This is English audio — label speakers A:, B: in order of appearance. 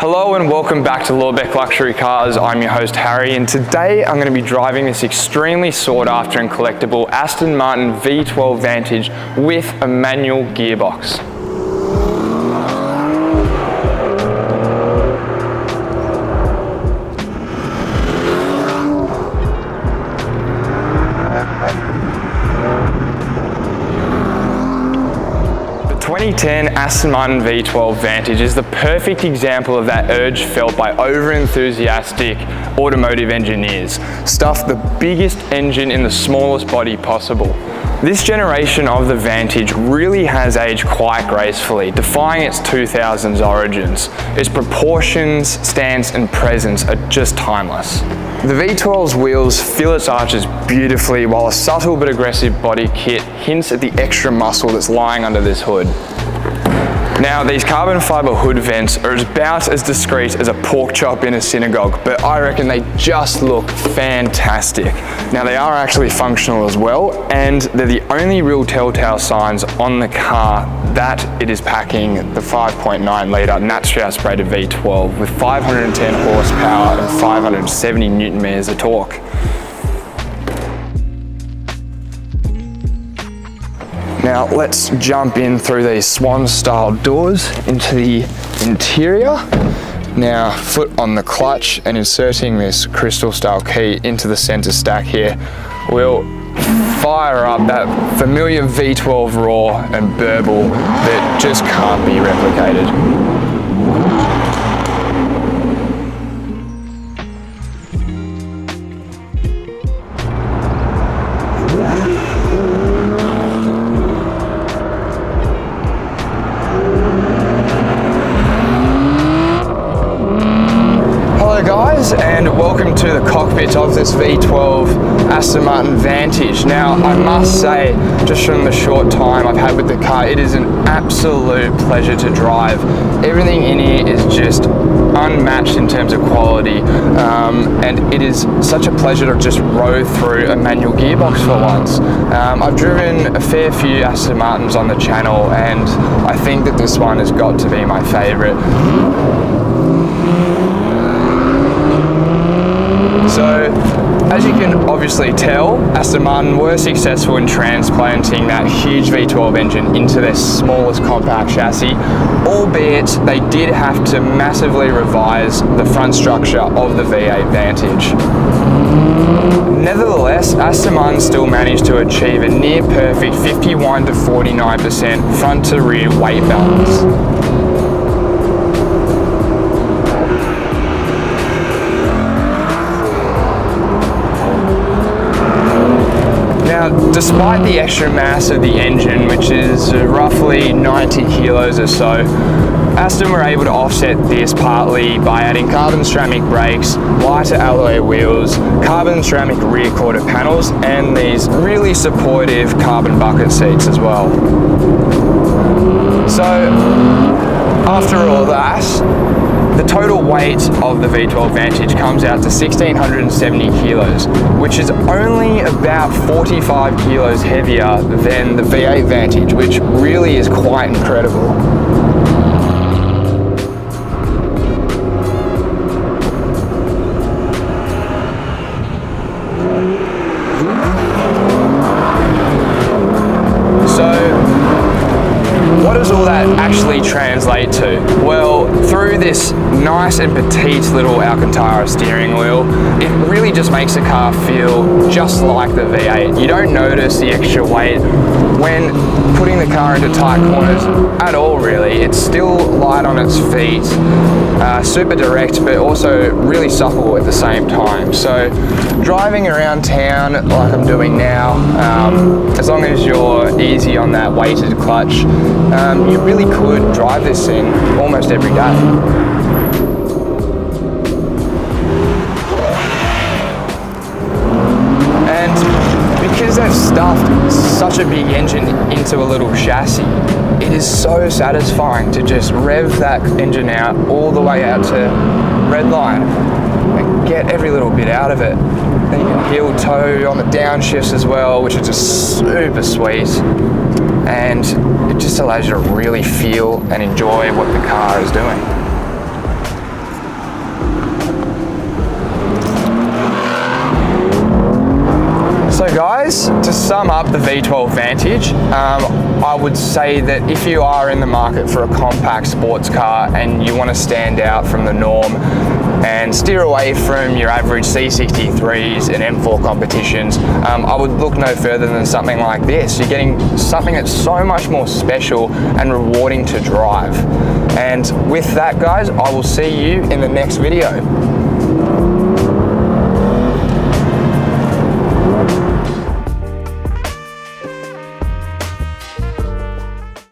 A: Hello and welcome back to Lorbeck Luxury Cars. I'm your host Harry, and today I'm going to be driving this extremely sought after and collectible Aston Martin V12 Vantage with a manual gearbox. The 2010 Aston Martin V12 Vantage is the perfect example of that urge felt by over-enthusiastic automotive engineers. Stuff the biggest engine in the smallest body possible. This generation of the Vantage really has aged quite gracefully, defying its 2000s origins. Its proportions, stance and presence are just timeless. The V12's wheels fill its arches beautifully, while a subtle but aggressive body kit hints at the extra muscle that's lying under this hood. Now, these carbon fibre hood vents are about as discreet as a pork chop in a synagogue, but I reckon they just look fantastic. Now, they are actually functional as well, and they're the only real telltale signs on the car that it is packing the 5.9 litre naturally aspirated V12 with 510 horsepower and 570 Newton meters of torque. Now let's jump in through these swan style doors into the interior. Now, foot on the clutch and inserting this crystal style key into the center stack here, we'll fire up that familiar V12 roar and burble that just can't be replicated. And welcome to the cockpit of this V12 Aston Martin Vantage. Now, I must say, just from the short time I've had with the car, it is an absolute pleasure to drive. Everything in here is just unmatched in terms of quality, and it is such a pleasure to just row through a manual gearbox for once. I've driven a fair few Aston Martins on the channel, and I think that this one has got to be my favourite. So, as you can obviously tell, Aston Martin were successful in transplanting that huge V12 engine into their smallest compact chassis, albeit they did have to massively revise the front structure of the V8 Vantage. Nevertheless, Aston Martin still managed to achieve a near perfect 51 to 49% front to rear weight balance. Despite the extra mass of the engine, which is roughly 90 kilos or so, Aston were able to offset this partly by adding carbon ceramic brakes, lighter alloy wheels, carbon ceramic rear quarter panels, and these really supportive carbon bucket seats as well. So, after all that, the total weight of the V12 Vantage comes out to 1,670 kilos, which is only about 45 kilos heavier than the V8 Vantage, which really is quite incredible. What does all that actually translate to? Well, through this nice and petite little Alcantara steering wheel, it really just makes the car feel just like the V8. You don't notice the extra weight when putting the car into tight corners at all, really. It's still light on its feet, super direct, but also really supple at the same time. So driving around town like I'm doing now, as long as you're easy on that weighted clutch, you really could drive this thing almost every day. And because they've stuffed such a big engine into a little chassis, it is so satisfying to just rev that engine out all the way out to red line and get every little bit out of it. Then you can heel toe on the downshifts as well, which is just super sweet. And it just allows you to really feel and enjoy what the car is doing. sum up the V12 Vantage, I would say that if you are in the market for a compact sports car and you want to stand out from the norm and steer away from your average C63s and M4 competitions, I would look no further than something like this. You're getting something that's so much more special and rewarding to drive. And with that, guys, I will see you in the next video.